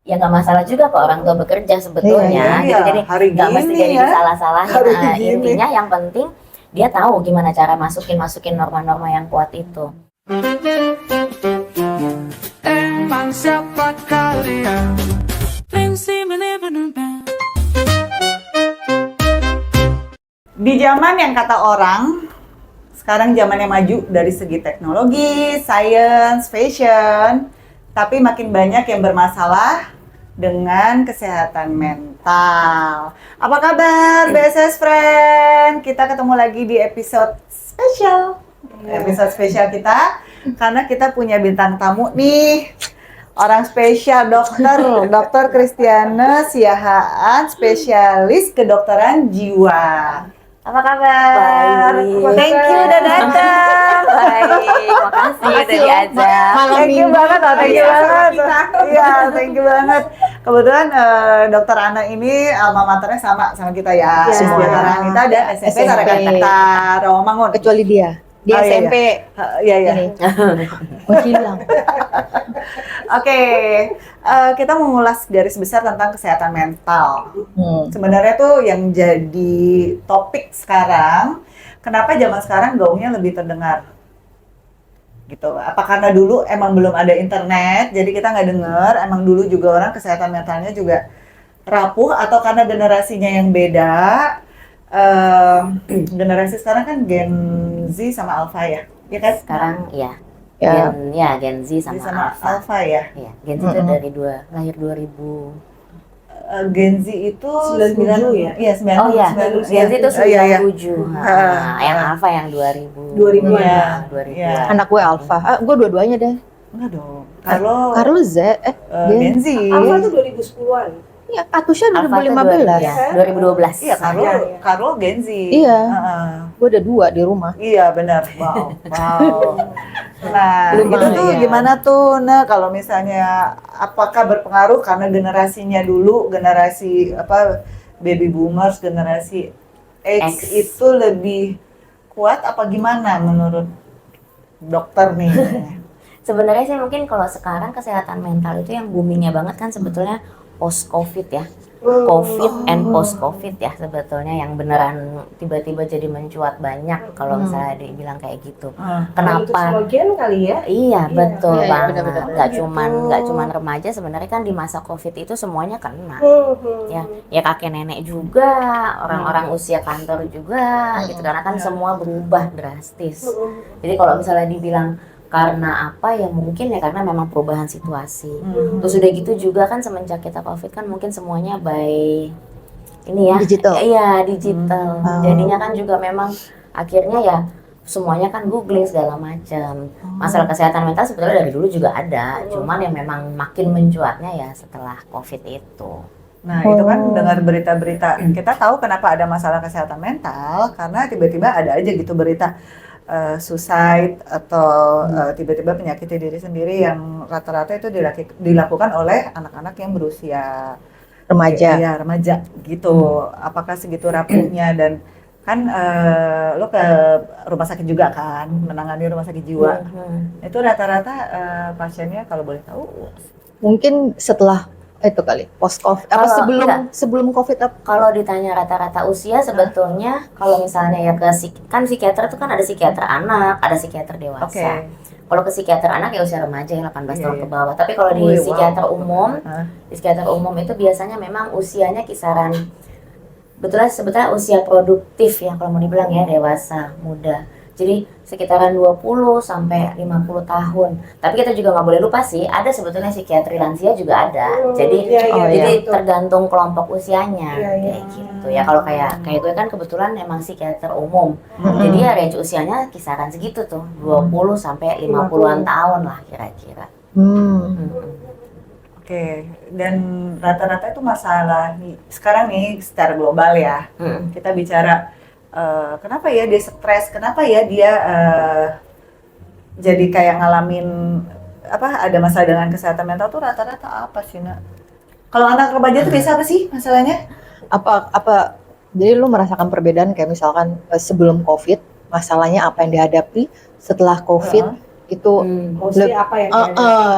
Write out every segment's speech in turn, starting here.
ya nggak masalah juga kok orang tua bekerja sebetulnya gitu. Jadi nggak mesti jadi salah-salahin. Intinya yang penting dia tahu gimana cara masukin norma-norma yang kuat itu. Emang siapa kalian? Di zaman yang kata orang, sekarang zamannya maju dari segi teknologi, science, fashion, tapi makin banyak yang bermasalah dengan kesehatan mental. Apa kabar BSS Friend? Kita ketemu lagi di episode spesial. Episode spesial kita, karena kita punya bintang tamu nih. Orang spesial, Dr. Kristiana Siahaan, spesialis kedokteran jiwa. Apa kabar? Baik. Thank you udah datang. Baik, makasih udah diajak. Thank you banget, Iya, thank you banget. Kebetulan Dokter Ana ini alma maternya sama kita ya. Semua. Dokter Anita dan SMP Tarekat Rawamangun. Kecuali dia SMP Iya. ini menghilang. Oke, kita mengulas garis besar tentang kesehatan mental. Sebenarnya tuh yang jadi topik sekarang, kenapa zaman sekarang gaungnya lebih terdengar? Gitu. Apa karena dulu emang belum ada internet, jadi kita nggak dengar, emang dulu juga orang kesehatan mentalnya juga rapuh, atau karena generasinya yang beda? Generasi sekarang kan Gen Z sama Alpha ya kan? Sekarang ya. Gen Z sama Alpha ya. Iya, Gen Z itu dari lahir 2000. Gen Z itu 97 ya? Iya, 90. Oh iya, Gen Z itu 97. Yang Alpha yang 2000. 2000 ya. 2000. Anak gue Alpha. Gue dua-duanya deh. Enggak dong. Kalau Carlo Z. Gen Z. Alpha tuh 2010-an. Iya, Katusha Alpha itu 2015. 2012. Iya, Carlo Gen Z. Iya. Gue ada 2 di rumah. Iya, benar. Wow. Nah, Lumayan. itu tuh gimana tuh? Nah, kalau misalnya apakah berpengaruh karena generasinya dulu, generasi baby boomers, generasi X itu lebih kuat apa gimana menurut dokter nih? Sebenarnya sih mungkin kalau sekarang kesehatan mental itu yang boomingnya banget kan sebetulnya post-COVID ya. COVID and post-COVID ya sebetulnya yang beneran tiba-tiba jadi mencuat banyak kalau misalnya dibilang kayak gitu. Kenapa? Slogan kali ya? Iya, betul Iya, banget. bener-bener. Nggak cuman remaja, sebenarnya kan di masa COVID itu semuanya kena. Ya kakek nenek juga, orang-orang usia kantor juga gitu, karena kan semua berubah drastis. Jadi kalau misalnya dibilang karena apa ya mungkin ya karena memang perubahan situasi. Terus udah gitu juga kan semenjak kita COVID kan mungkin semuanya by ini ya. Digital. Iya, digital. Jadinya kan juga memang akhirnya ya semuanya kan googling segala macam. Masalah kesehatan mental sebetulnya dari dulu juga ada, cuman ya memang makin mencuatnya ya setelah COVID itu. Nah, itu kan dengar berita-berita. Kita tahu kenapa ada masalah kesehatan mental karena tiba-tiba ada aja gitu berita suicide atau tiba-tiba menyakiti diri sendiri yang rata-rata itu dilakukan oleh anak-anak yang berusia Remaja. ya remaja gitu. Apakah segitu rapuhnya? Dan kan lo ke rumah sakit juga kan, menangani rumah sakit jiwa. Itu rata-rata pasiennya kalau boleh tahu Mungkin setelah itu kali post COVID apa sebelum COVID apa? Kalau ditanya rata-rata usia sebetulnya kalau misalnya ya kan psikiater itu kan ada psikiater anak, ada psikiater dewasa. Kalau ke psikiater anak ya usia remaja yang 18 tahun ke bawah. Tapi kalau di psikiater umum, di psikiater umum itu biasanya memang usianya kisaran sebetulnya usia produktif ya kalau mau dibilang ya, dewasa, muda. Jadi sekitaran 20 sampai 50 tahun. Tapi kita juga nggak boleh lupa sih, ada sebetulnya psikiatri lansia juga ada. Jadi jadi tergantung kelompok usianya kayak gitu. Ya kalau kayak gue kan kebetulan emang psikiater umum. Jadi ya range usianya kisaran segitu tuh, 20 sampai 50-an tahun lah kira-kira. Oke, dan rata-rata itu masalah sekarang nih secara global ya. Kita bicara kenapa ya dia stres, kenapa ya dia jadi kayak ngalamin ada masalah dengan kesehatan mental tuh rata-rata apa sih, Nak? Kalau anak remaja tuh biasa apa sih masalahnya? Jadi lu merasakan perbedaan kayak misalkan sebelum COVID masalahnya apa yang dihadapi, setelah COVID itu Mostly apa yang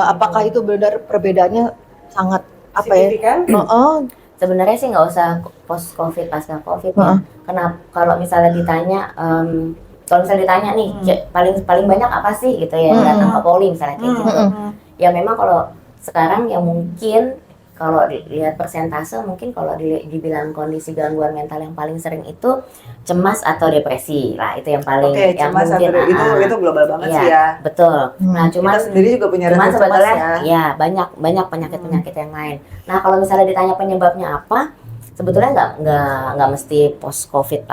apakah itu benar perbedaannya sangat apa ya? Signifikan. Sebenarnya sih nggak usah post covid pasca covid ya. Kenapa kalau misalnya ditanya nih paling banyak apa sih gitu ya datang ke poli misalnya kayak gitu. Ya memang kalau sekarang ya mungkin kalau dilihat persentase mungkin kalau dibilang kondisi gangguan mental yang paling sering itu cemas atau depresi lah, itu yang paling yang cemas mungkin itu global banget sih ya. Betul. Nah cuman Kita sendiri juga punya cuman rasa cemas sebetulnya ya. banyak penyakit yang lain. Nah kalau misalnya ditanya penyebabnya apa, sebetulnya nggak mesti post covid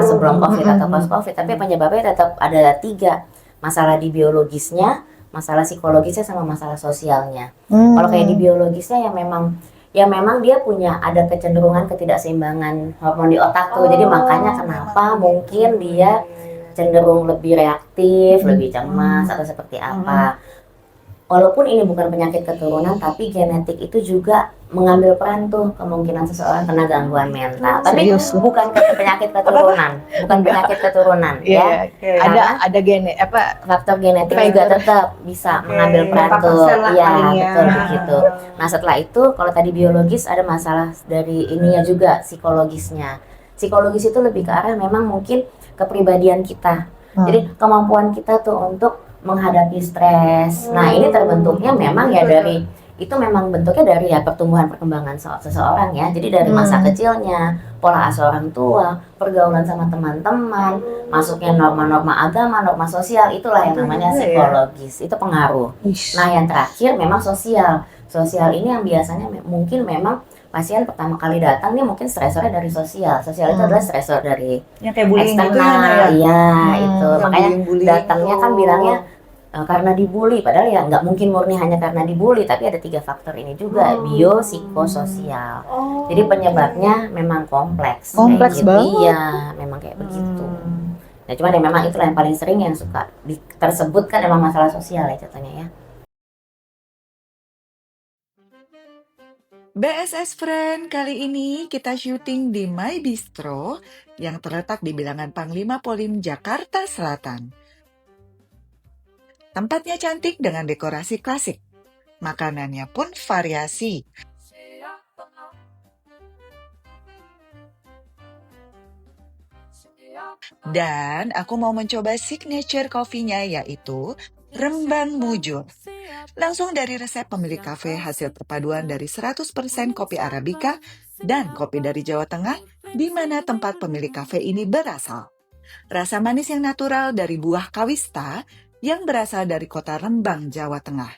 sebelum covid atau post covid, tapi penyebabnya tetap ada 3, masalah di biologisnya, masalah psikologisnya, sama masalah sosialnya. Kalau kayak di biologisnya ya memang dia punya ada kecenderungan ketidakseimbangan hormon di otak tuh. Jadi makanya kenapa mungkin dia cenderung lebih reaktif, lebih cemas atau seperti apa. Walaupun ini bukan penyakit keturunan, tapi genetik itu juga mengambil peran tuh kemungkinan seseorang kena gangguan mental. Tapi bukan penyakit keturunan, ya. Ada Faktor genetik juga tetap bisa mengambil peran tuh. Iya, betul begitu. Nah, setelah itu kalau tadi biologis ada masalah dari ininya juga psikologisnya. Psikologis itu lebih ke arah memang mungkin kepribadian kita. Jadi kemampuan kita tuh untuk menghadapi stres. Nah, ini terbentuknya memang ya memang bentuknya dari ya pertumbuhan perkembangan seseorang ya. Jadi dari masa kecilnya, pola asuh orang tua, pergaulan sama teman-teman, masuknya norma-norma agama, norma sosial, itulah yang namanya psikologis. Itu pengaruh. Nah, yang terakhir memang sosial. Sosial ini yang biasanya mungkin memang pasien pertama kali datang nih mungkin stresornya dari sosial. Sosial itu adalah stresor dari yang kayak bullying eksternal. gitu ya. Iya, itu. Makanya bullying datangnya kan bilangnya karena dibully, padahal ya nggak mungkin murni hanya karena dibully, tapi ada 3 faktor ini juga, biopsikososial. Jadi penyebabnya memang kompleks banget. Iya, memang kayak begitu. Nah, cuman ya memang itulah yang paling sering yang suka tersebutkan emang masalah sosial ya contohnya ya. BSS Friend, kali ini kita syuting di My Bistro yang terletak di bilangan Panglima Polim, Jakarta Selatan. Tempatnya cantik dengan dekorasi klasik. Makanannya pun variasi. Dan aku mau mencoba signature coffee-nya yaitu Rembang Mujur. Langsung dari resep pemilik kafe hasil perpaduan dari 100% kopi Arabica dan kopi dari Jawa Tengah, di mana tempat pemilik kafe ini berasal. Rasa manis yang natural dari buah kawista yang berasal dari kota Rembang, Jawa Tengah.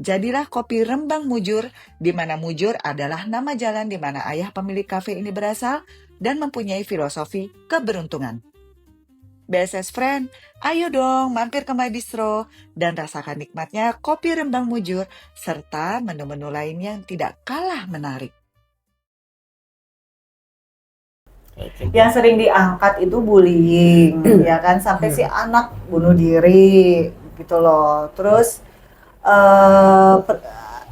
Jadilah kopi Rembang Mujur, di mana Mujur adalah nama jalan di mana ayah pemilik kafe ini berasal dan mempunyai filosofi keberuntungan. BSS Friend, ayo dong mampir ke My Bistro dan rasakan nikmatnya kopi Rembang Mujur serta menu-menu lain yang tidak kalah menarik. Yang sering diangkat itu bullying, ya kan, sampai si anak bunuh diri gitu loh. Terus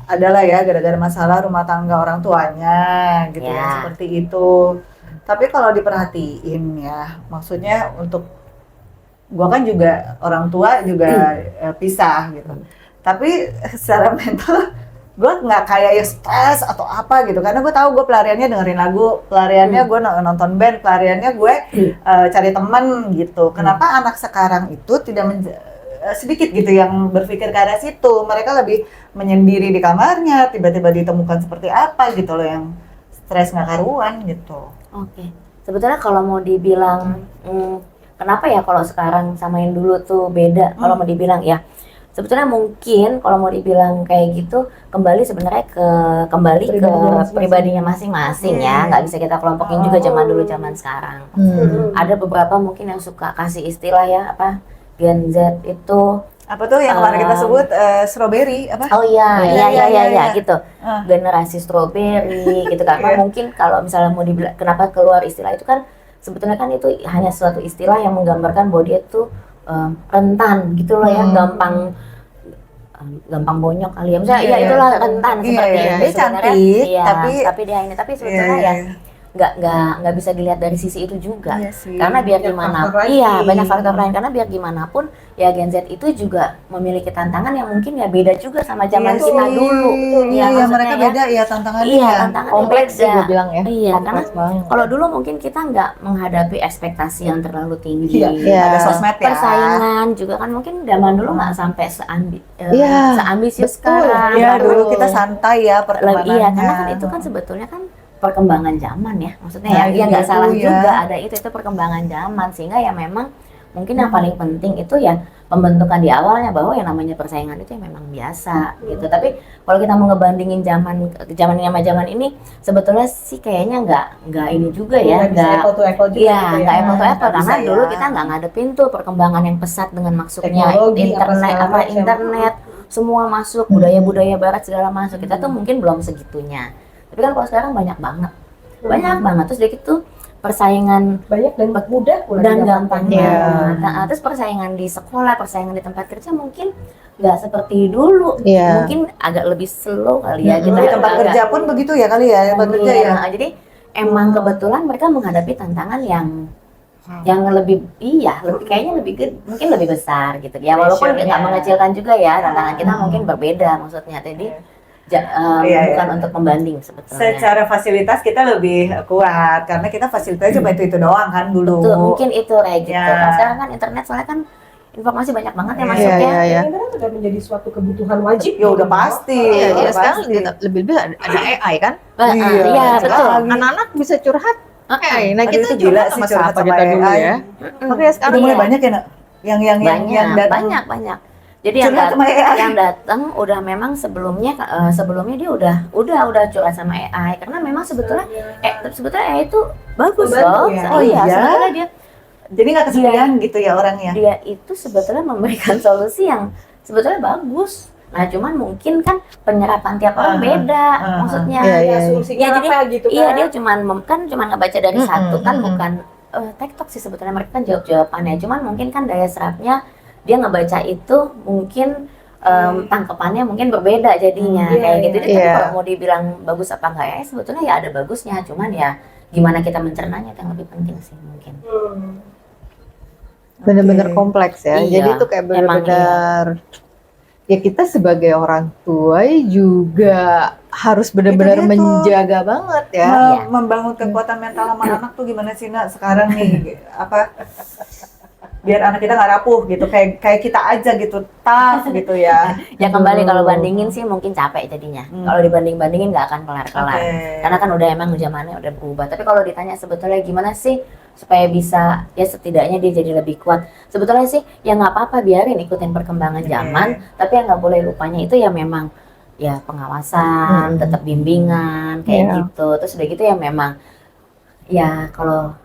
adalah ya gara-gara masalah rumah tangga orang tuanya gitu ya, seperti itu. Tapi kalau diperhatiin ya, maksudnya untuk gua kan juga orang tua juga pisah gitu. Tapi secara mental gue nggak kayak ya stres atau apa gitu, karena gue tahu gue pelariannya dengerin lagu, pelariannya gue nonton band, pelariannya gue cari teman gitu. Kenapa anak sekarang itu tidak sedikit gitu yang berpikir ke arah situ? Mereka lebih menyendiri di kamarnya, tiba-tiba ditemukan seperti apa gitu loh, yang stres nggak karuan gitu. Oke. Sebetulnya kalau mau dibilang kenapa ya kalau sekarang sama yang dulu tuh beda, kalau mau dibilang ya sebetulnya mungkin kalau mau dibilang kayak gitu kembali sebenarnya ke pribadinya masing-masing ya, nggak bisa kita kelompokin juga zaman dulu zaman sekarang. Ada beberapa mungkin yang suka kasih istilah ya apa Gen Z itu apa tuh yang kemarin kita sebut strawberry apa? Oh iya gitu. Generasi strawberry gitu, karena mungkin kalau misalnya mau dibilang kenapa keluar istilah itu kan sebetulnya kan itu hanya suatu istilah yang menggambarkan bahwa dia tuh rentan gitu loh ya, gampang bonyok kali ya, misalnya itulah rentan seperti itu. Dia cantik, tapi dia ini, tapi sebetulnya ya nggak bisa dilihat dari sisi itu juga. Iya sih. Karena biar Banyak gimana, faktor lagi. iya banyak faktor lain. Karena biar gimana pun ya Gen Z itu juga memiliki tantangan yang mungkin ya beda juga sama zaman Iya kita sih. dulu. Iya, maksudnya mereka ya. beda ya tantangannya. Iya, ya. tantangan Kompleks sih beda. gue bilang ya. Iya, Kompleks banget. Kalau dulu mungkin kita nggak menghadapi ekspektasi yang terlalu tinggi. Iya. Ada sosmed ya. Persaingan juga kan mungkin zaman dulu nggak sampai Iya, seambisius betul. sekarang. Iya, Lalu- dulu kita santai ya perkembangannya. Iya, karena kan itu kan sebetulnya kan perkembangan zaman ya, maksudnya Nah, ya nggak itu salah ya. juga ada itu perkembangan zaman sehingga ya memang mungkin yang paling penting itu ya pembentukan di awalnya bahwa yang namanya persaingan itu ya memang biasa gitu. Tapi kalau kita mau ngebandingin zaman ini sama zaman ini sebetulnya sih kayaknya nggak ini juga ya, Nggak bisa apple to apple juga Iya, gitu ya. nggak apple to apple Nggak karena bisa dulu ya. kita nggak ngadepin tuh perkembangan yang pesat dengan masuknya Teknologi, internet, apa segala macam. internet semua masuk, budaya-budaya barat segala masuk. Kita tuh mungkin belum segitunya. Tapi kan kalau sekarang banyak banget terus dari itu persaingan Banyak dan mudah pula dan didapatkan. gampangnya. Iya. Nah, terus persaingan di sekolah, persaingan di tempat kerja mungkin nggak seperti dulu. Iya. Mungkin agak lebih slow kali ya. Di tempat agak- kerja pun begitu ya kali ya, tempat kerja ya. Iya, jadi emang kebetulan mereka menghadapi tantangan yang lebih kayaknya lebih mungkin lebih besar gitu ya, walaupun Pressure-nya. nggak mengecilkan juga ya, tantangan kita mungkin berbeda maksudnya, jadi Iya, bukan iya. untuk membanding sebetulnya. Secara fasilitas kita lebih kuat karena kita fasilitasnya cuma itu doang kan dulu. Betul, mungkin itu kayak gitu. Ya. Kan sekarang kan internet soalnya kan informasi banyak banget ya Iya, masuknya. iya, iya. Internet udah menjadi suatu kebutuhan wajib. Ya udah pasti. Iya, udah iya, sekarang pasti. lebih ada AI kan? Iya, betul. Anak-anak bisa curhat AI. Nah, Aduh, kita itu gila curhat sih, sama curhat siapa sama kita dulu AI. ya. Makanya sekarang Udah mulai Iya. banyak ya, Nak? Yang datang. banyak. Jadi yang Curhat sama AI. yang datang udah memang sebelumnya dia udah curhat sama AI karena memang sebetulnya AI itu bagus Membantu loh. ya? Oh iya? Sebetulnya dia Jadi nggak kesepian gitu ya orangnya. dia itu sebetulnya memberikan solusi yang sebetulnya bagus. Nah, cuman mungkin kan penyerapan tiap orang beda, maksudnya. Iya, iya. Asumsinya Ya, jadi apa gitu kan. Iya, dia cuman ngebaca dari satu kan, mm-mm. bukan TikTok sih sebetulnya, mereka kan jawab-jawabannya. Cuman mungkin kan daya serapnya dia ngebaca itu mungkin tangkapannya mungkin berbeda jadinya Iya, kayak iya. gitu. Jadi Iya. kalau mau dibilang bagus apa enggak ya, sebetulnya ya ada bagusnya. Cuman ya gimana kita mencernanya itu yang lebih penting sih mungkin. bener-bener Oke. kompleks ya. Iya, Jadi itu kayak emang bener-bener ya kita sebagai orang tua juga harus bener-bener Itu dia tuh. menjaga banget ya. Iya. Membangun kekuatan mental sama anak tuh gimana sih, Nak, sekarang nih apa biar anak kita nggak rapuh gitu, kayak kita aja gitu, tough gitu ya. Ya kembali kalau bandingin sih mungkin capek jadinya. Kalau dibanding-bandingin nggak akan kelar-kelar. Oke. Karena kan udah emang zamannya udah berubah. Tapi kalau ditanya sebetulnya gimana sih supaya bisa ya setidaknya dia jadi lebih kuat. Sebetulnya sih ya nggak apa-apa, biarin ikutin perkembangan zaman. Tapi yang nggak boleh lupanya itu ya memang ya pengawasan, tetap bimbingan kayak Iya. gitu. Terus udah gitu ya memang ya kalau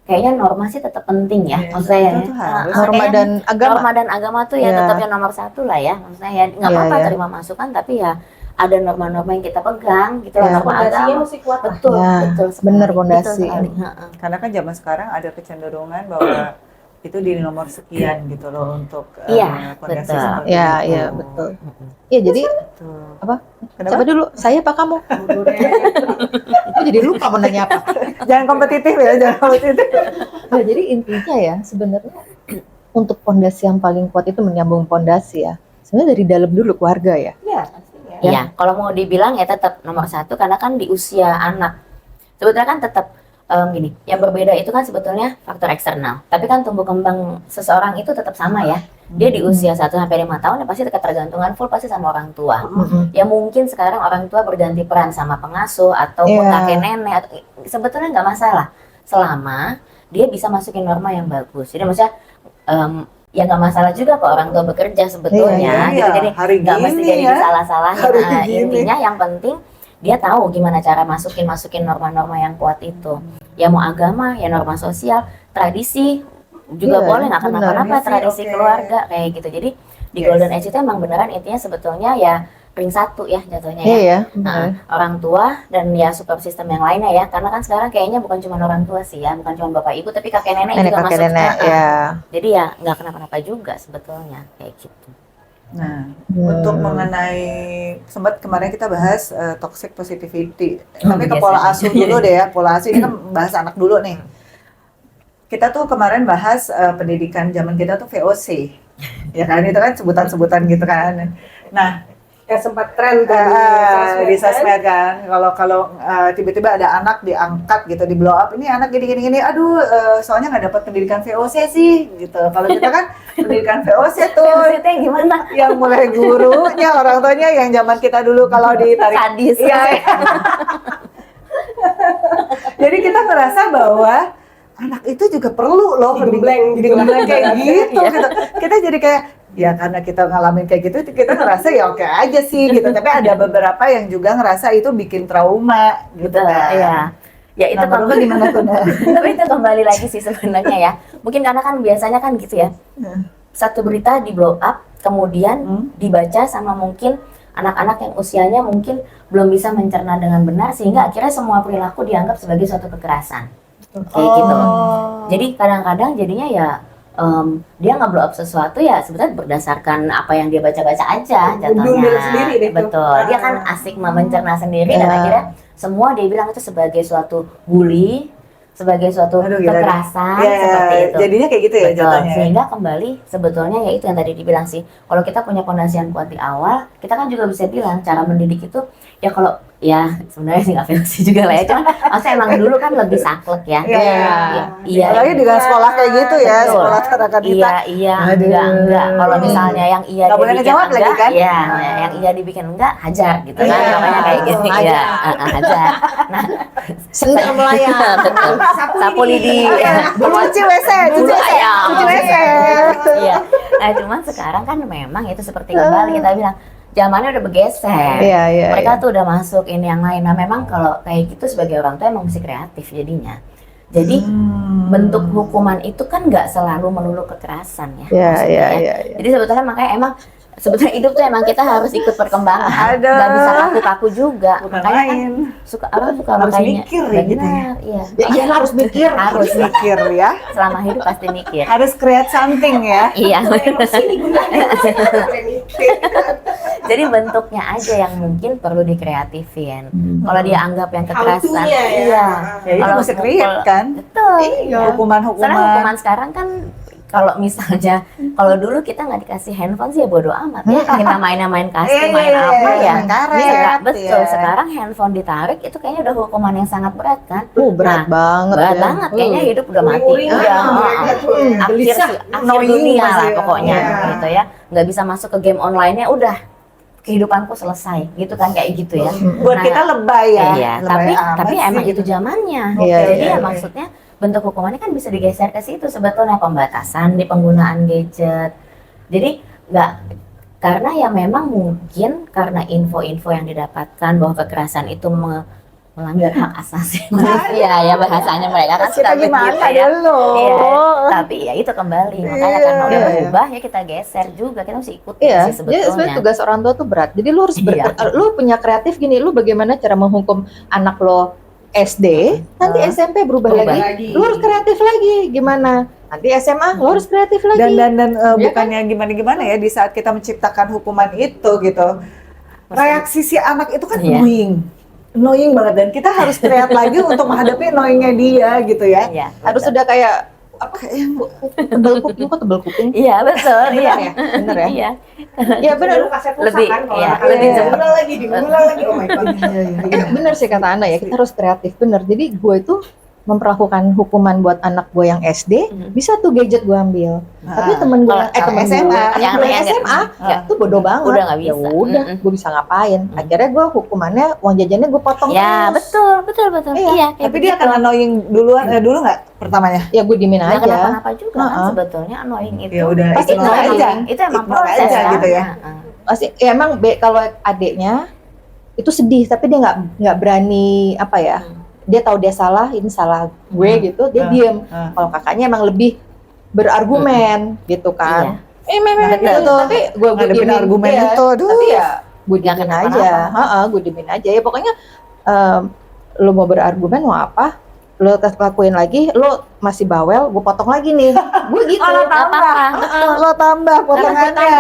kayaknya norma sih tetap penting ya. Iya, Maksudnya ya, itu tuh harus. Norma kayaknya dan agama. norma dan agama tuh ya Iya. tetap yang nomor satu lah ya. Maksudnya ya nggak Iya, apa-apa iya. terima masukan, tapi ya ada norma-norma yang kita pegang gitu Iya. loh, norma Fondasinya agama. masih kuat lah. Betul, Ya, betul sekali. bener Betul fondasi. sekali. Heeh. Karena kan zaman sekarang ada kecenderungan bahwa itu di nomor sekian gitu loh untuk Iya, fondasi betul. seperti Iya, itu. iya, betul. Iya, jadi Betul. apa? Kenapa? Siapa dulu? Saya apa kamu? Aku jadi lupa mau nanya apa. Jangan kompetitif ya, jangan kompetitif. Nah, jadi intinya ya sebenarnya untuk pondasi yang paling kuat itu menyambung pondasi ya. Sebenarnya dari dalam dulu keluarga ya. Iya, pastinya. Iya, kalau mau dibilang ya tetap nomor satu karena kan di usia anak. Sebetulnya kan tetap gini, yang berbeda itu kan sebetulnya faktor eksternal. Tapi kan tumbuh kembang seseorang itu tetap sama ya. Dia di usia 1 sampai 5 tahun ya pasti ketergantungan full pasti sama orang tua. Ya mungkin sekarang orang tua berganti peran sama pengasuh ataupun Iya. kakek nenek atau sebetulnya nggak masalah selama dia bisa masukin norma yang bagus. Jadi maksudnya ya nggak masalah juga kok orang tua bekerja sebetulnya. Iya, gitu. Jadi hari nggak mesti gini jadi ya. salah-salahin. Hari Nah, gini. intinya yang penting dia tahu gimana cara masukin norma-norma yang kuat itu. Ya mau agama, ya norma sosial, tradisi juga Iya, boleh, nggak benar. kenapa-napa, tradisi Oke. keluarga kayak gitu. Jadi di Yes. Golden Age itu emang beneran intinya sebetulnya ya ring satu ya jatuhnya ya. Iya ya. Nah, orang tua dan ya support system yang lainnya ya, karena kan sekarang kayaknya bukan cuma orang tua sih ya, bukan cuma bapak ibu tapi kakek nenek Nenek juga kakek masuk. nenek Nah, ya. jadi ya nggak kenapa-napa juga sebetulnya kayak gitu. Nah, untuk mengenai sempat kemarin kita bahas toxic positivity. Tapi ke pola asuh dulu deh ya. Pola asuh ini kan bahas anak dulu nih. Kita tuh kemarin bahas pendidikan zaman kita tuh VOC. Ya kan, itu kan sebutan-sebutan gitu kan. Nah, Yang sempat tren tuh di sosmed kan. Kalau tiba-tiba ada anak diangkat gitu, di blow up, ini anak gini, aduh, soalnya nggak dapat pendidikan VOC sih, gitu. Kalau kita kan pendidikan VOC tuh, Maksudnya gimana? yang mulai gurunya, orang tuanya yang zaman kita dulu kalau ditarik. Sadis. Iya. Jadi kita ngerasa bahwa anak itu juga perlu loh Digembleng gitu. digembleng kayak gitu. Kita jadi kayak ya karena kita ngalamin kayak gitu kita ngerasa ya oke aja sih gitu. Tapi ada beberapa yang juga ngerasa itu bikin trauma gitu kan. Iya. Ya itu Nah, menurut lu gimana tuh? Nah? Tapi itu kembali lagi sih sebenarnya ya. Mungkin karena kan biasanya kan gitu ya. Satu berita di blow up, kemudian dibaca sama mungkin anak-anak yang usianya mungkin belum bisa mencerna dengan benar sehingga akhirnya semua perilaku dianggap sebagai suatu kekerasan. Kayak gitu. Jadi kadang-kadang jadinya ya dia nge-blow up sesuatu ya sebetulnya berdasarkan apa yang dia baca-baca aja Blunder jatuhnya. sendiri deh tuh. Betul. Dia kan asik mencerna sendiri dan Ya. akhirnya semua dia bilang itu sebagai suatu bully, sebagai suatu Aduh, gila. kekerasan Ya, seperti itu. jadinya kayak gitu ya Betul. jatuhnya. Sehingga kembali sebetulnya ya itu yang tadi dibilang sih. Kalau kita punya pondasi yang kuat di awal, kita kan juga bisa bilang cara mendidik itu ya kalau ya sebenarnya sih nggak fancy juga lah ya. Cuma maksudnya emang dulu kan lebih saklek ya. Iya. Apalagi dengan sekolah kayak gitu ya, Betul. sekolah tarakanita. Iya, Aduh. enggak. Kalau misalnya yang iya Nggak boleh dibikin ngejawab lagi, enggak, kan? iya, yang iya dibikin enggak, hajar gitu kan, Iya. namanya kayak gitu, Hajar. iya, hajar. Nah, Sendal melayang. betul. Sapu lidi, Cuci WC, bulu ayam, cuci WC. Iya. Nah, cuman sekarang kan memang itu seperti kembali kita bilang zamannya udah bergeser. Iya. Mereka tuh udah masuk ini yang lain. Nah, memang kalau kayak gitu sebagai orang tua emang mesti kreatif jadinya. Jadi bentuk hukuman itu kan nggak selalu melulu kekerasan ya. Iya, maksudnya ya. iya. Jadi sebetulnya makanya emang sebetulnya hidup tuh emang kita harus ikut perkembangan. Aduh. Nggak bisa kaku-kaku juga. Bukan Makanya kan main. suka Harus makanya mikir ya gitu ya. benar, iya. Ya iyalah harus mikir. Harus Mikir ya. selama hidup pasti mikir. Harus create something ya. Iya. Sini gunanya. Jadi bentuknya aja yang mungkin perlu dikreatifin. Kalau dia anggap yang kekerasan, How-to-nya ya. iya. Ya itu Kalau mesti create mukul- kan. Betul. Iya. Soalnya Hukuman-hukuman. hukuman sekarang kan kalau misalnya kalau dulu kita nggak dikasih handphone sih ya bodo amat ya. Kita main casting, main apa ya. Main karet, Betul. ya. Sekarang handphone ditarik itu kayaknya udah hukuman yang sangat berat kan. Berat banget Berat ya. banget. Kayaknya hidup udah mati. Uring-uring Udah. ya, mereka tuh. Akhir Knowing dunia lah masih, pokoknya iya. gitu ya. Nggak bisa masuk ke game online-nya udah kehidupanku selesai gitu kan kayak gitu ya. Buat Nah, kita lebay ya. Iya, Lebay tapi amat emang sih. itu zamannya. Iya, Jadi iya, ya iya. maksudnya bentuk hukumannya kan bisa digeser ke situ sebetulnya pembatasan di penggunaan gadget. Jadi nggak karena ya memang mungkin karena info-info yang didapatkan bahwa kekerasan itu melanggar hak asasi manusia ya bahasanya mereka kan Terus kita suka gimana begitu ya. dulu? Iya, tapi ya itu kembali makanya Iya, karena udah iya. berubah ya kita geser juga kita mesti ikutin Iya, sih jadi sebenarnya sebetulnya. tugas orang tua tuh berat. Jadi lu harus Iya. lu punya kreatif gini, lu bagaimana cara menghukum anak lo SD, nanti SMP berubah Berubah lagi. Lu harus kreatif lagi, gimana? Nanti SMA lu harus kreatif lagi. Dan Iya bukannya gimana-gimana ya di saat kita menciptakan hukuman itu gitu. Reaksi si anak itu kan Iya. annoying banget dan kita harus kreat lagi untuk menghadapi annoyingnya dia gitu ya. Iya, Harus betul. sudah kayak apa tebel kuping kok tebel kuping. Iya, betul. Iya. Benar ya? Benar ya? Iya. Ya benar. Lu kaset pulsa Lebih, kan kalau iya, anak-anak lebih diulang cepat. lagi, diulang lagi. Oh my god. Bener sih kata Ana ya, kita harus kreatif, bener. Jadi gue itu memperlakukan hukuman buat anak gue yang SD, bisa tuh gadget gue ambil. Tapi temen gue, Kalau temen SMA, gue, yang yang gue lainnya, SMA, ya, tuh bodoh banget. udah nggak Ya bisa. udah, gue bisa ngapain? Akhirnya gue hukumannya uang jajannya gue potong Ya, terus. betul. Iya, Iya, kayak Tapi dia begitu. akan annoying dulu nggak pertamanya? Ya gue diemin Nggak aja. kenapa-napa juga kan Heeh. sebetulnya annoying itu. Ya udah, Pasti itu ignore emang, aja. itu emang Ignore proses aja kan? gitu ya. Heeh. Pasti, ya emang kalau adiknya itu sedih, tapi dia nggak berani apa ya? Dia tahu dia salah, ini salah gue gitu, dia diem. Kalau kakaknya emang lebih berargumen gitu kan. Memang Betul. gitu. Tapi gue Ngadepin diemin argumen dia. itu, aduh. Tapi ya gue Nggak diemin kenapa-napa. aja. Gue diemin aja. Ya pokoknya lu mau berargumen mau apa? Lu lakuin lagi, lu masih bawel, gue potong lagi nih. Gue gitu. Oh, lo Nggak tambah, apa-apa. lo tambah potongannya.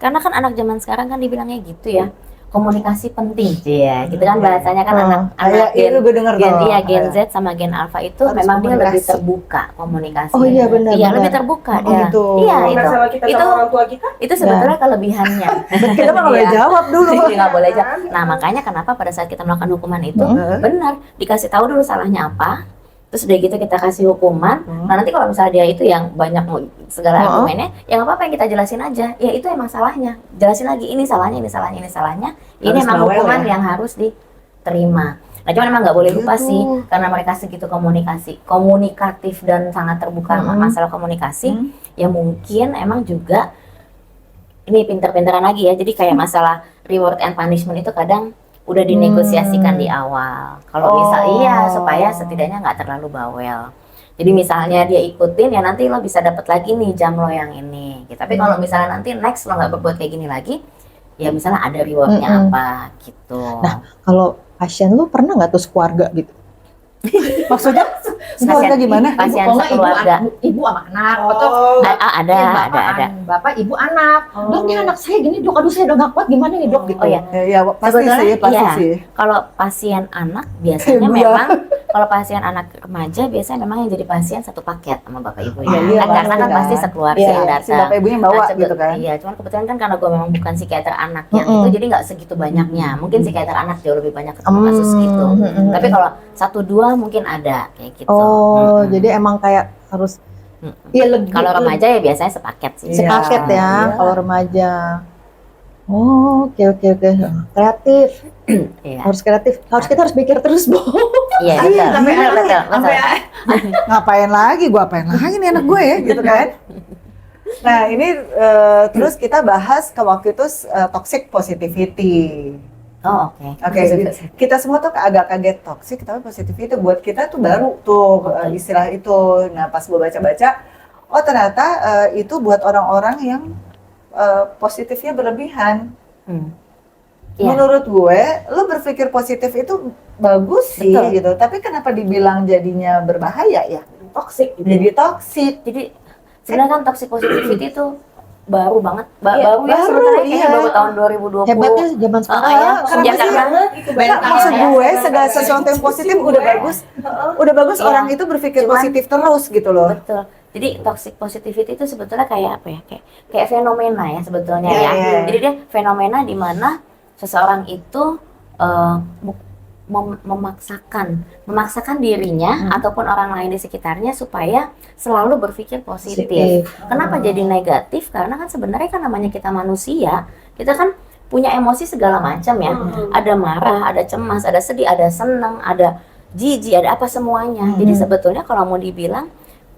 karena kan anak zaman sekarang kan dibilangnya gitu ya, komunikasi penting ya, gitu kan bahasanya kan anak itu gue denger Gen, tuh. iya, Gen Z sama Gen Alpha itu Harus memang dia lebih komunikasi. terbuka komunikasi. Oh iya, benar, Iya, benar. lebih terbuka Oh, dia. gitu. Iya, Bukan sama kita itu sama orang tua kita. itu sebetulnya kelebihannya. Kita mah nggak boleh Iya. jawab dulu. Iya, nggak boleh jawab. Nah, makanya kenapa pada saat kita melakukan hukuman itu benar dikasih tahu dulu salahnya apa. Terus udah gitu kita kasih hukuman. Nah, nanti kalau misalnya dia itu yang banyak segala argumennya, ya nggak apa-apa yang kita jelasin aja. Ya itu emang salahnya. Jelasin lagi ini salahnya, ini salahnya, ini salahnya. Ini Harus emang bawel hukuman ya? yang harus diterima. Nah, cuman emang nggak boleh lupa Gitu. sih, karena mereka segitu komunikatif dan sangat terbuka masalah komunikasi. Ya mungkin emang juga ini pinter-pinteran lagi ya. Jadi kayak masalah reward and punishment itu kadang udah dinegosiasikan di awal. Kalau misal iya, supaya setidaknya nggak terlalu bawel. Jadi misalnya dia ikutin, ya nanti lo bisa dapat lagi nih jam lo yang ini. Gitu. Tapi kalau misalnya nanti next lo nggak berbuat kayak gini lagi, ya misalnya ada rewardnya apa gitu. Nah, kalau pasien lu pernah nggak tuh keluarga gitu? Maksudnya keluarga gimana? Pasien Pokoknya sekeluarga. ibu sama anak Oh. atau Ada. bapak ibu anak. Dok, ini anak saya gini dok, aduh saya udah gak kuat, gimana nih dok gitu. Oh ya, Ya, pasti sebetulnya sih, pasti iya. sih. Kalau pasien anak biasanya Gua. memang kalau pasien anak remaja biasanya memang yang jadi pasien satu paket sama bapak ibunya. Iya, Kan karena pasti kan kan. pasti sekeluarga Iya, yang si datang. bapak ibunya bawa Nah, gitu kan. Iya, cuman kebetulan kan karena gue memang bukan psikiater anak yang itu, jadi nggak segitu banyaknya. Mungkin psikiater anak jauh lebih banyak ketemu kasus gitu. Tapi kalau 1-2 mungkin ada kayak gitu. Oh, jadi emang kayak harus iya lebih Kalau remaja ya biasanya sepaket sih. Iya. sepaket ya Iya. kalau remaja. Oh, oke. Kreatif. Iya. Kita harus pikir terus, Bu. Iya, betul. Ngapain lagi? Gua apain lagi nih anak gue ya, gitu kan? Nah, ini terus kita bahas ke waktu itu toxic positivity. Oh, oke. Oke, kita semua tuh agak kaget toxic, tapi positivity buat kita tuh baru tuh istilah itu. Nah, pas gue baca-baca, oh ternyata itu buat orang-orang yang positifnya berlebihan. Iya. Menurut gue, lo berpikir positif itu bagus sih Betul. gitu. Tapi kenapa dibilang jadinya berbahaya ya? Toxic gitu. Jadi toxic. Jadi sebenarnya kan toxic positivity itu baru banget, Iya, baru ya baru, sebenarnya kayaknya iya. baru tahun 2020. Hebatnya zaman sekarang ya, karena ya, masih karena itu Nah, maksud gue segala sesuatu yang positif udah bagus. Udah bagus Iya. orang itu berpikir Cuman- positif terus gitu loh. betul. Jadi toxic positivity itu sebetulnya kayak apa ya? Kayak fenomena ya sebetulnya Iya, ya. iya. Jadi dia fenomena di mana seseorang itu memaksakan dirinya ataupun orang lain di sekitarnya supaya selalu berpikir positif. Kenapa jadi negatif? Karena kan sebenarnya kan namanya kita manusia, kita kan punya emosi segala macam ya. Ada marah, ada cemas, ada sedih, ada senang, ada jijik, ada apa semuanya. Jadi sebetulnya kalau mau dibilang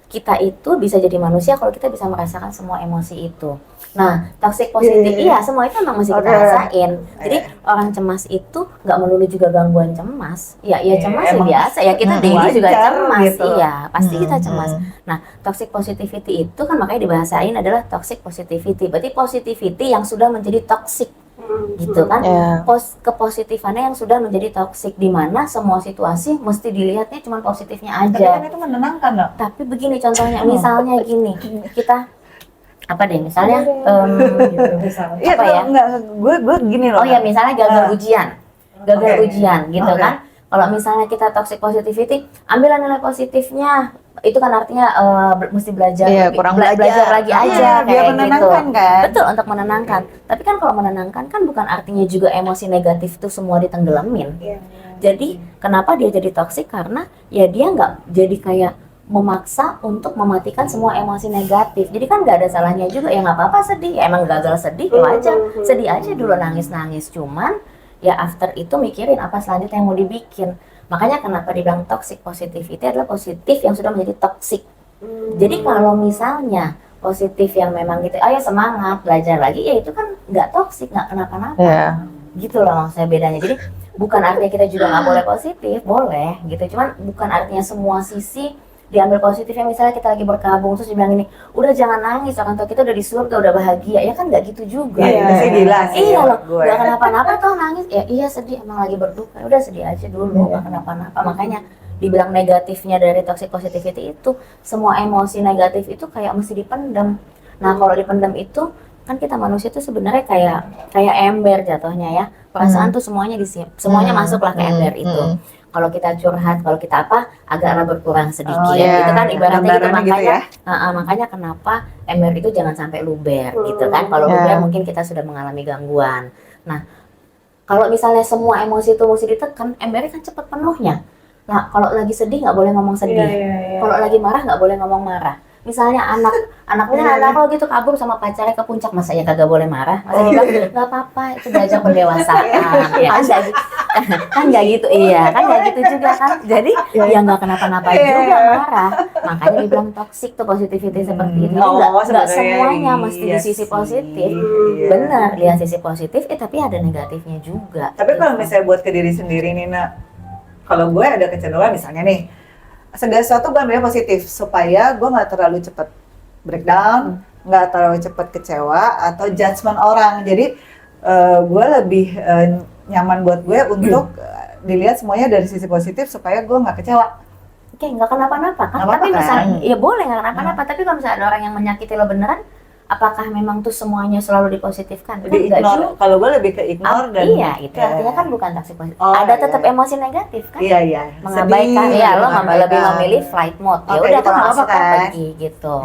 kita itu bisa jadi manusia kalau kita bisa merasakan semua emosi itu. Nah, toxic positif, iya semua itu memang mesti kita Oke. rasain. Jadi orang cemas itu nggak melulu juga gangguan cemas. Ya cemas ya emang biasa ya, kita daily juga wajar cemas, gitu. iya pasti kita cemas. Nah, toxic positivity itu kan makanya dibahasain adalah toxic positivity. Berarti positivity yang sudah menjadi toxic, gitu kan? Ya. Kepositifannya yang sudah menjadi toxic, di mana semua situasi mesti dilihatnya cuma positifnya Tapi aja. kan itu menenangkan loh. Tapi begini contohnya, misalnya gini, kita apa deh misalnya Iya, apa ya? enggak, gue gini loh. Oh ya misalnya gagal ujian, Oke. ujian gitu Oke. kan? Kalau misalnya kita toxic positivity, ambillah nilai positifnya. Itu kan artinya mesti belajar, Iya, kurang belajar lagi aja Iya, biar kayak menenangkan gitu. kan? Betul, untuk menenangkan. Tapi kan kalau menenangkan kan bukan artinya juga emosi negatif itu semua ditenggelamin. Jadi kenapa dia jadi toksik? Karena ya dia nggak jadi kayak memaksa untuk mematikan semua emosi negatif. Jadi kan nggak ada salahnya juga, ya nggak apa-apa sedih, ya emang gagal sedih ya wajar, sedih aja dulu, nangis-nangis. Cuman ya after itu mikirin apa selanjutnya yang mau dibikin. Makanya kenapa dibilang toxic positivity adalah positif yang sudah menjadi toxic. Jadi kalau misalnya positif yang memang gitu, ayo semangat belajar lagi, ya itu kan nggak toxic, nggak kenapa-napa. Ya. Gitu loh maksudnya bedanya. Jadi bukan artinya kita juga nggak boleh positif, boleh gitu. Cuman bukan artinya semua sisi diambil positifnya. Misalnya kita lagi berkabung terus dibilang ini, udah jangan nangis, orang tua kita udah di surga, udah bahagia. Ya kan nggak gitu juga. Iya, sih gila sih. Iya loh, gue. gak kenapa-napa toh nangis. Ya iya sedih, emang lagi berduka. Udah sedih aja dulu, gak kenapa-napa. Makanya dibilang negatifnya dari toxic positivity itu, semua emosi negatif itu kayak mesti dipendam. Nah kalau dipendam itu kan kita manusia tuh sebenarnya kayak ember jatuhnya ya. Perasaan tuh semuanya semuanya masuklah ke ember itu. Kalau kita curhat, kalau kita apa, agaklah berkurang sedikit. Itu kan ibaratnya gitu, makanya makanya kenapa ember itu jangan sampai luber gitu kan. Kalau luber mungkin kita sudah mengalami gangguan. Nah, kalau misalnya semua emosi itu mesti ditekan, embernya kan cepat penuhnya. Nah, kalau lagi sedih nggak boleh ngomong sedih. Kalau lagi marah nggak boleh ngomong marah. Misalnya anak lo gitu kabur sama pacarnya ke puncak, masa ya kagak boleh marah? Masa dia bilang nggak apa-apa, itu belajar pendewasaan. Ya kan nggak gitu, iya kan nggak gitu juga kan. Jadi ya nggak kenapa-napa juga marah. Makanya dibilang toxic tuh positivity seperti itu. Nggak semuanya mesti di sisi positif. Benar, lihat sisi positif, tapi ada negatifnya juga. Tapi kalau misalnya buat ke diri sendiri nih, Nak, kalau gue ada kecenderungan misalnya nih, segala sesuatu gue ambilnya positif supaya gue nggak terlalu cepat breakdown, nggak terlalu cepat kecewa atau judgement orang. Jadi gue lebih nyaman buat gue untuk dilihat semuanya dari sisi positif supaya gue nggak kecewa. Oke, nggak kenapa-napa kan? Tapi misalnya, ya boleh nggak kenapa-napa. Tapi kalau misalnya ada orang yang menyakiti lo beneran, apakah memang tuh semuanya selalu dipositifkan? Kan Di ignore. Kalau gue lebih ke ignore dan iya, itu artinya kan bukan toxic positif. Ada tetap emosi negatif kan? Iya. Mengabaikan, ya lo lebih memilih flight mode. Ya udah kalau nggak suka pergi gitu.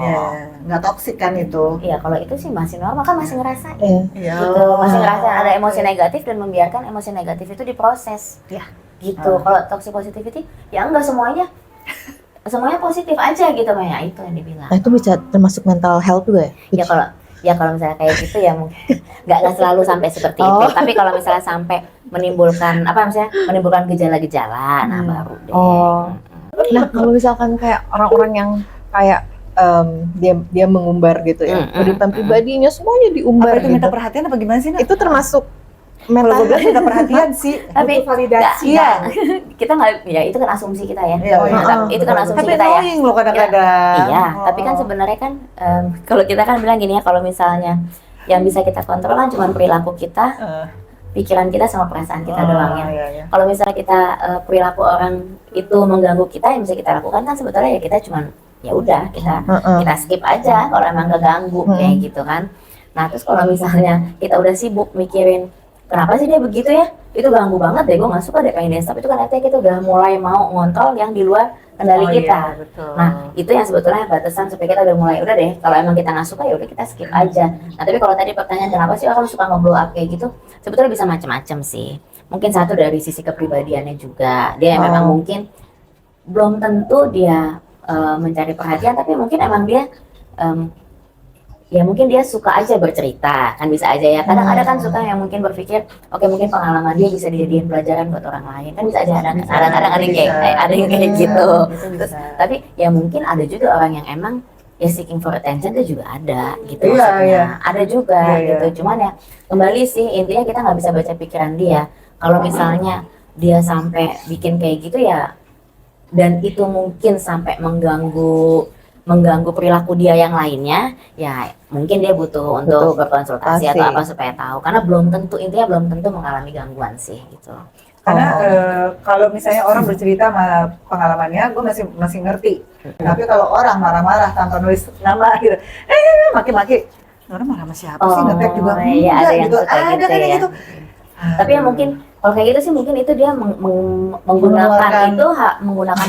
Nggak toxic kan itu? Iya, kalau itu sih masih normal kan, masih ngerasain. Iya. Gitu, masih ngerasain ada emosi negatif dan membiarkan emosi negatif itu diproses. Iya. Gitu. Kalau toxic positivity, ya enggak semuanya positif aja gitu, ya itu yang dibilang. Nah, itu bisa termasuk mental health juga ya? Kalau misalnya kayak gitu ya mungkin nggak selalu sampai seperti itu. Tapi kalau misalnya sampai menimbulkan gejala-gejala, nah baru deh. Nah, kalau misalkan kayak orang-orang yang kayak dia mengumbar gitu ya, kehidupan pribadinya semuanya diumbar. Apa itu gitu. minta perhatian apa gimana sih, Nak? Itu termasuk Kalau gue bilang minta perhatian sih. Tapi validasi. kita nggak, ya itu kan asumsi kita ya. Itu kan asumsi tapi kita ya. annoying loh kadang-kadang. Iya, tapi kan sebenarnya kan kalau kita kan bilang gini ya, kalau misalnya yang bisa kita kontrol kan cuma perilaku kita, pikiran kita sama perasaan kita doang ya. Iya. Kalau misalnya kita perilaku orang itu mengganggu kita, yang bisa kita lakukan kan sebetulnya ya kita cuma ya udah kita skip aja kalau emang keganggu kayak gitu kan. Nah, terus kalau misalnya kita udah sibuk mikirin kenapa sih dia begitu ya? Itu ganggu banget deh, gue gak suka deh, pengen dia stop. Itu kan artinya kita udah mulai mau ngontrol yang di luar kendali kita. Iya, betul. Nah, itu yang sebetulnya batasan supaya kita udah mulai, udah deh, kalau emang kita gak suka ya udah kita skip aja. Nah, tapi kalau tadi pertanyaan kenapa sih orang suka nge-blow up kayak gitu? Sebetulnya bisa macam-macam sih. Mungkin satu dari sisi kepribadiannya juga. Dia memang mungkin belum tentu dia mencari perhatian, tapi mungkin emang dia ya mungkin dia suka aja bercerita, kan bisa aja ya. Kadang ada kan suka yang mungkin berpikir, oke mungkin pengalaman dia bisa dijadiin pelajaran buat orang lain, kan bisa aja ada yang kayak gitu. Terus, tapi ya mungkin ada juga orang yang emang ya seeking for attention itu juga ada gitu maksudnya. Ada juga gitu. Cuman ya kembali sih intinya kita nggak bisa baca pikiran dia. Kalau misalnya dia sampai bikin kayak gitu ya, dan itu mungkin sampai mengganggu perilaku dia yang lainnya, ya mungkin dia butuh untuk berkonsultasi atau apa supaya tahu, karena belum tentu mengalami gangguan sih gitu. Karena kalau misalnya orang bercerita sama pengalamannya, gue masih ngerti. Tapi kalau orang marah-marah tanpa nulis nama gitu, maki-maki, orang marah sama siapa sih, ngetek juga iya, ada yang gitu, suka ada gitu kan ya. gitu. Tapi ya mungkin kalau kayak gitu sih mungkin itu dia menggunakan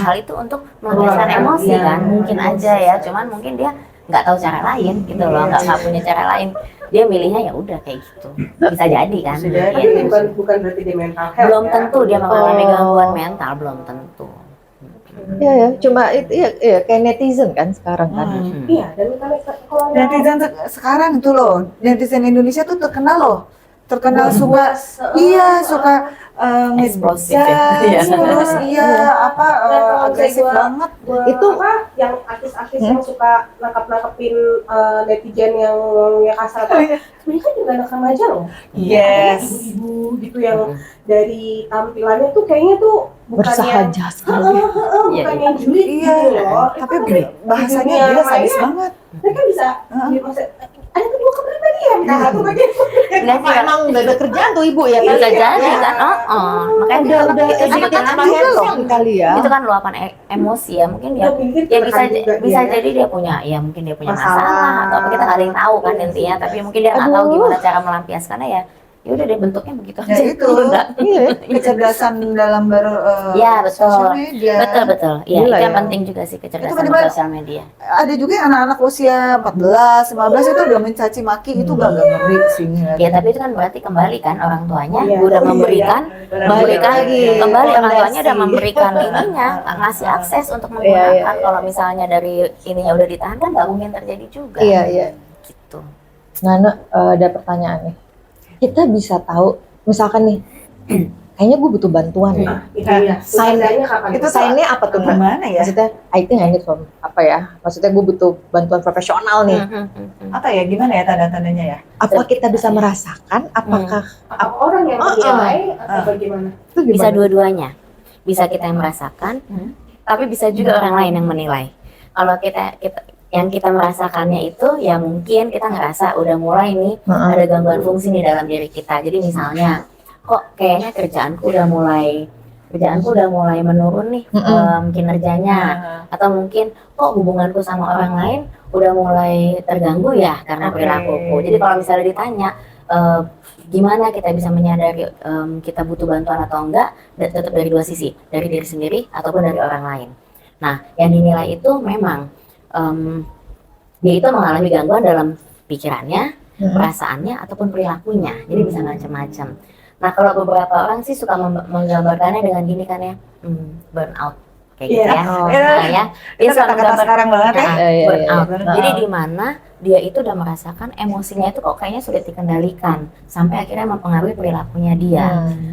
hal itu untuk melampiaskan emosi kan, mungkin aja ya. Cuman mungkin dia nggak tahu cara lain gitu loh, nggak punya cara lain. Dia milihnya ya udah kayak gitu. Bisa jadi kan. Tapi bukan berarti dia mental health. Belum tentu dia mengalami gangguan mental, belum tentu. Iya ya, cuma itu ya kayak netizen kan sekarang kan. Iya, dan kalau Netizen sekarang tuh loh, netizen Indonesia tuh terkenal suka Eksplosif ya. terus agresif banget. Itu yang artis-artis yang suka nangkep-nangkepin netizen yang kasar, mereka juga anak remaja loh. Yes. Ibu-ibu gitu yang dari tampilannya tuh kayaknya tuh bukan yang bersahaja sekali. bukan yang julid gitu loh. Tapi bahasanya dia sadis banget. Mereka bisa ada kedua kepribadian kan atau bagaimana? Enggak sih, Emang nggak ada kerjaan tuh ibu ya? bisa kali ya? jadi kan. Makanya Udah itu juga kan kan juga loh kali ya. itu kan luapan emosi ya, mungkin dia Dia mungkin ya bisa tertekan juga bisa dia, ya. jadi dia punya ya mungkin dia punya Masalah. masalah atau apa, kita nggak ada yang tahu kan intinya, tapi mungkin dia nggak tahu Aduh. gimana cara melampiaskannya ya udah deh bentuknya begitu Ya aja. itu. Udah. Iya. Kecerdasan dalam Ya, betul. sosial media. betul ya Gila itu yang ya. penting juga sih, Itu kecerdasan kadang-kadang- sosial media. Ada juga yang anak-anak usia 14, 15 itu udah mencaci maki, itu gak ngeri sih. Ya tapi itu kan berarti kembali kan orang tuanya Iya. udah Oh, iya, memberikan iya. memberikan Lagi. kembali orang tuanya udah Fondasi. memberikan ininya, ngasih akses untuk Iya, menggunakan. iya, iya. Kalau misalnya dari ininya udah ditahan kan nggak mungkin terjadi juga. Iya. Gitu. Nana, ada pertanyaan nih. Kita bisa tahu, misalkan nih, kayaknya gue butuh bantuan nih. Itu ya. Sign-nya kapan? Itu Sign-nya apa tuh, Mbak? Gimana ya? Maksudnya, I think I need from apa ya? Maksudnya gue butuh bantuan profesional nih. Apa ya, gimana ya tanda-tandanya ya? Apa kita bisa merasakan? Apakah Apa orang yang menilai atau bagaimana? itu gimana? Bisa dua-duanya. Bisa kita yang merasakan, tapi bisa juga orang lain yang menilai. Kalau kita yang kita merasakannya itu ya mungkin kita ngerasa udah mulai nih ada gangguan fungsi nih dalam diri kita. Jadi misalnya kok kayaknya kerjaanku udah mulai menurun nih kinerjanya, atau mungkin kok hubunganku sama orang lain udah mulai terganggu ya karena perilakuku. Jadi kalau misalnya ditanya gimana kita bisa menyadari kita butuh bantuan atau enggak, tetap dari dua sisi, dari diri sendiri ataupun dari orang lain. Nah, yang dinilai itu memang dia itu mengalami gangguan dalam pikirannya, perasaannya ataupun perilakunya. Jadi bisa macam-macam. Nah, kalau beberapa orang sih suka menggambarkannya dengan gini kan ya, burnout kayak gitu ya. Nah, ya. Dia Itu suka kata-kata menggambar- sekarang banget ya. Nah, Iya. burnout. Burnout. Jadi di mana dia itu udah merasakan emosinya itu kok kayaknya sulit dikendalikan sampai akhirnya mempengaruhi perilakunya dia.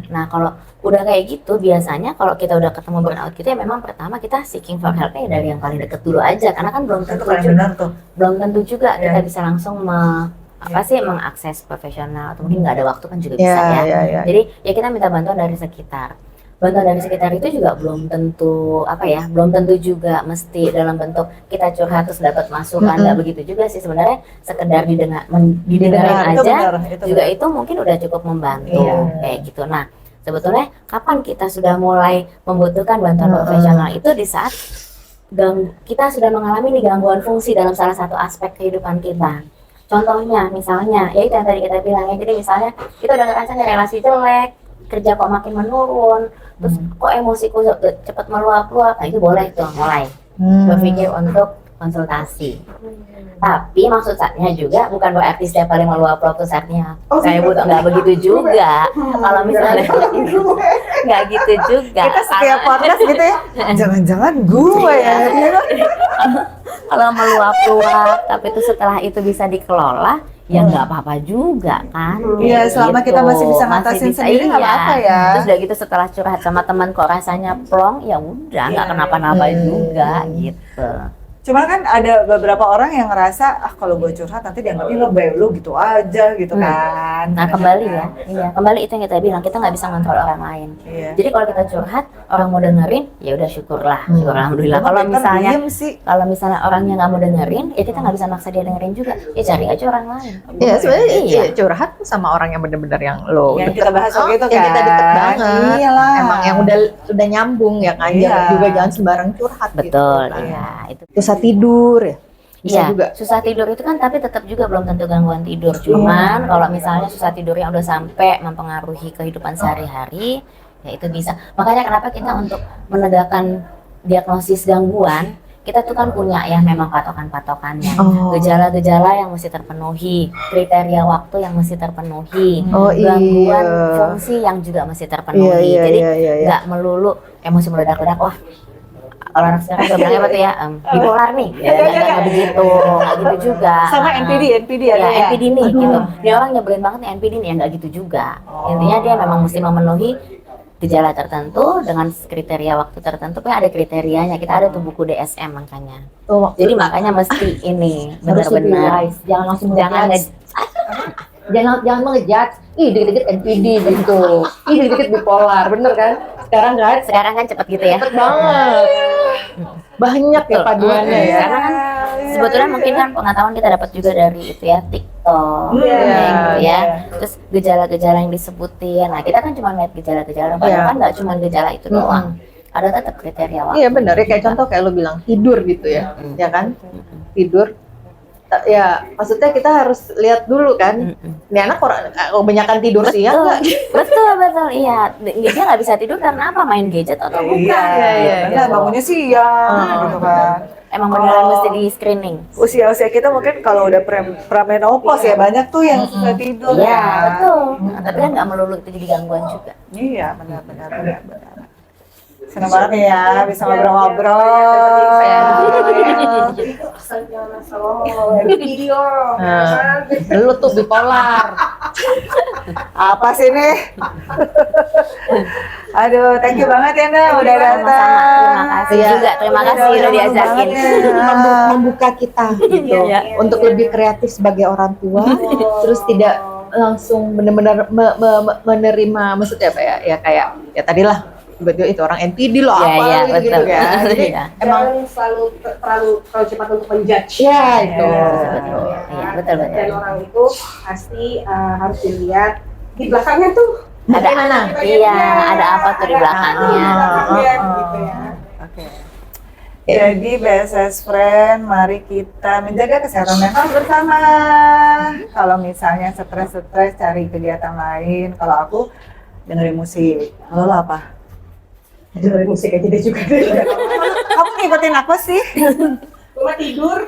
Nah, kalau udah kayak gitu biasanya kalau kita udah ketemu burnout gitu ya memang pertama kita seeking for help-nya dari yang paling deket dulu aja, karena kan belum Itu tentu paling juga, benar tuh. kita Iya. bisa langsung mengakses profesional, atau mungkin nggak ada waktu kan juga bisa ya. Iya. Jadi ya kita minta bantuan dari sekitar. Bantuan dari sekitar itu juga belum tentu juga mesti dalam bentuk kita curhat terus dapat masukan, nggak begitu juga sih sebenarnya, sekedar didengarin Didengar, itu aja benar, itu juga benar. itu mungkin udah cukup membantu. Iya. Kayak gitu. Nah, sebetulnya kapan kita sudah mulai membutuhkan bantuan profesional itu di saat kita sudah mengalami nih gangguan fungsi dalam salah satu aspek kehidupan kita. Contohnya misalnya ya itu yang tadi kita bilang ya, jadi misalnya kita udah ngerasa nih relasi jelek, kerja kok makin menurun, terus kok emosiku cepat meluap-luap, nah itu boleh tuh mulai berpikir untuk konsultasi. Tapi maksudnya juga bukan berarti setiap kali meluap-luap tuh saatnya saya butuh, nggak begitu juga. Kalau misalnya nggak gitu juga. Kita setiap podcast gitu ya, jangan-jangan gue ya. Kalau meluap-luap, tapi itu setelah itu bisa dikelola, ya nggak apa-apa juga kan. Iya, selama kita masih bisa Masih ngatasin bisa, sendiri nggak iya. apa-apa ya. Terus udah gitu setelah curhat sama teman kok rasanya plong, ya udah nggak kenapa-napa juga gitu. Cuma kan ada beberapa orang yang ngerasa kalau gue curhat nanti dianggapnya lo lu gitu aja gitu kan. Nah kembali ya, kembali itu yang kita bilang, kita nggak bisa ngontrol orang lain. Iya. Jadi kalau kita curhat, orang mau dengerin, ya udah syukurlah, syukur alhamdulillah. Kalau misalnya orangnya nggak mau dengerin, ya kita nggak bisa maksa dia dengerin juga. Ya cari aja orang lain. Ya sebenarnya Iya. curhat sama orang yang benar-benar yang lo Yang kita bahas waktu itu yang kita kan. deket banget. Iyalah. Emang yang udah nyambung ya kan. Iya. Juga jangan sembarang curhat Betul, gitu. iya. Itu. Susah tidur ya. Bisa Iya, juga. susah tidur itu kan tapi tetap juga belum tentu gangguan tidur. Cuman kalau misalnya susah tidurnya udah sampai mempengaruhi kehidupan sehari-hari, ya itu bisa. Makanya kenapa kita untuk menegakkan diagnosis gangguan, kita tuh kan punya ya memang patokan-patokannya. Oh. Gejala-gejala yang mesti terpenuhi, kriteria waktu yang mesti terpenuhi, Oh, iya. gangguan fungsi yang juga mesti terpenuhi. Iya, Jadi iya. nggak melulu emosi meledak-ledak, wah kalau anak sekarang udah bilangnya apa tuh ya, bipolar nih, nggak begitu, nggak gitu juga. Sama NPD ada ya. NPD nih gitu. Dia orang nyebelin banget nih NPD nih, ya nggak gitu juga. Intinya dia memang mesti memenuhi gejala tertentu dengan kriteria waktu tertentu. Kan ada kriterianya. Kita ada tuh buku DSM makanya. Tuh, Jadi makanya mesti ini Harus lebih benar-benar wise, jangan langsung jangan ngejudge. Jangan ngejudge. Ih, dikit-dikit NPD gitu. Ih, dikit-dikit bipolar, bener kan? sekarang kan cepet gitu ya. cepet banget. Banyak ya paduannya ya. Karena kan sebetulnya mungkin kan pengetahuan kita dapat juga dari itu ya jatuh, Iya, kayak gitu ya. iya. Terus gejala-gejala yang disebutin. Nah, kita kan cuma lihat gejala-gejala, padahal kan nggak cuma gejala itu doang. Ada tetap kriteria waktu. Iya benar ya, kayak contoh kayak lo bilang tidur gitu ya, ya kan? Tidur. Ya maksudnya kita harus lihat dulu kan. Ini anak kebanyakan tidur siang nggak? Betul, iya. Dia nggak bisa tidur karena apa? Main gadget atau bukan? Iya, benar, bangunnya siang gitu kan. Emang beneran mesti di screening. Usia-usia kita mungkin kalau udah pramenopause ya banyak tuh yang suka tidur. Iya, ya. betul. Nah, tapi kan nggak melulu itu jadi gangguan juga. Iya, benar. Senang banget nih ya bisa ngobrol-ngobrol. Video. Lu tuh bipolar. Apa sih nih? Aduh, thank you banget ya Nda udah datang. Terima kasih Iya. juga. Terima kasih udah diajakin. Membuka kita gitu Iya. untuk lebih kreatif sebagai orang tua, terus tidak langsung benar-benar menerima, maksudnya apa ya? Ya kayak ya tadilah tiba-tiba itu orang NPD loh Iya, apa iya, gitu betul. kan. Jadi Iya. emang Jangan selalu terlalu cepat untuk menjudge. ya itu. Betul. Iya, betul. Dan orang itu pasti harus dilihat di belakangnya tuh. Ada Gimana? Iya, ada apa tuh di belakangnya? Gitu ya. Oke. Jadi BSS Friend, mari kita menjaga kesehatan mental bersama. Kalau misalnya stres cari kegiatan lain. Kalau aku dengerin musik. Lo apa? Dengerin musik aja deh juga. Kamu ngikutin aku sih? Cuma tidur.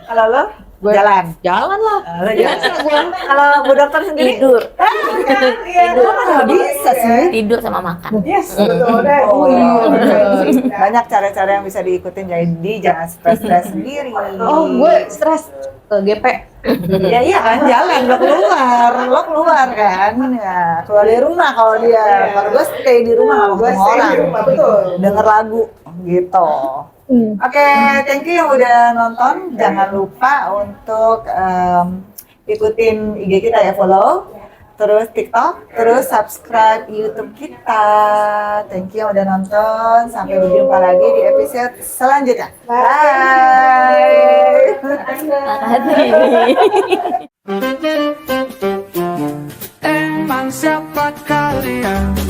Kalau lo? Gue- Jalan. Jalan lah. Lo jalan. Kalau Bu Dokter sendiri? Tidur. Tidur. Nggak bisa sih. Tidur sama makan. Yes, betul deh. Oh, Iya. banyak cara-cara yang bisa diikutin, jadi jangan stres sendiri. Oh, gue stres ke GP. Ya iya kan, jalan, lo keluar kan, ya keluar dari rumah kalau dia. Kalau gue stay di rumah, Gue sama stay orang, di rumah, betul. denger lagu gitu. Oke, thank you yang udah nonton. Jangan lupa untuk ikutin IG kita ya, follow. Terus TikTok, terus subscribe YouTube kita. Thank you yang udah nonton. Sampai berjumpa lagi di episode selanjutnya. Bye. Emang siapa kalian?